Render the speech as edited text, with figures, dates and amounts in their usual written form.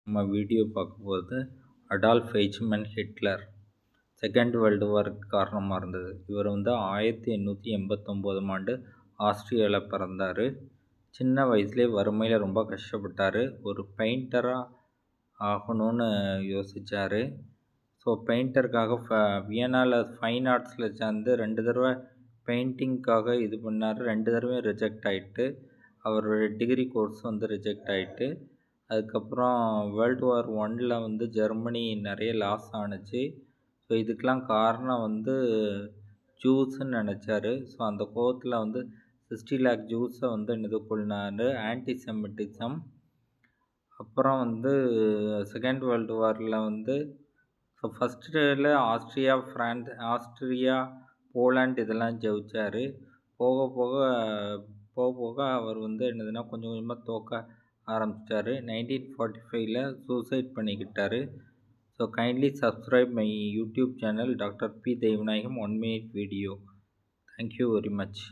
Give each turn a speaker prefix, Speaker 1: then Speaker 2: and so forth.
Speaker 1: நம்ம வீடியோ பார்க்க போகிறது அடால்ஃப் எய்ச்மேன் ஹிட்லர். செகண்ட் வேர்ல்டு வாருக்கு காரணமாக இருந்தது. இவர் 1889ஆம் ஆண்டு ஆஸ்திரியாவில் பிறந்தார். சின்ன வயசுலேயே வறுமையில் ரொம்ப கஷ்டப்பட்டார். ஒரு பெயிண்டராக ஆகணும்னு யோசித்தார். ஸோ பெயிண்டருக்காக வியன்னாவில் ஃபைன் ஆர்ட்ஸில் சேர்ந்து 2 தடவை பெயிண்டிங்க்காக இது பண்ணார். 2 தடவையும் ரிஜெக்ட் ஆகிட்டு, அவரோட டிகிரி கோர்ஸ் ரிஜெக்ட் ஆகிட்டு. அதுக்கப்புறம் வேர்ல்டு வார் 1 ஜெர்மனி நிறைய லாஸ் ஆணுச்சு. ஸோ இதுக்கெலாம் காரணம் ஜூஸ்ன்னு நினச்சாரு. ஸோ அந்த கோவத்தில் 60 லேக் ஜூஸை இது கொண்டாரு. ஆன்டிசெமிட்டிசம். அப்புறம் செகண்ட் வேர்ல்டு வாரில் ஸோ ஃபஸ்ட்டில் ஆஸ்திரியா, போலாண்ட் இதெல்லாம் ஜெயிச்சார். போக போக அவர் கொஞ்சம் கொஞ்சமாக தோக்க ஆரம்பிச்சிட்டாரு. 1945 சூசைட் பண்ணிக்கிட்டாரு. So kindly subscribe my YouTube channel doctor P Deivanayagam 1 minute video. Thank you very much.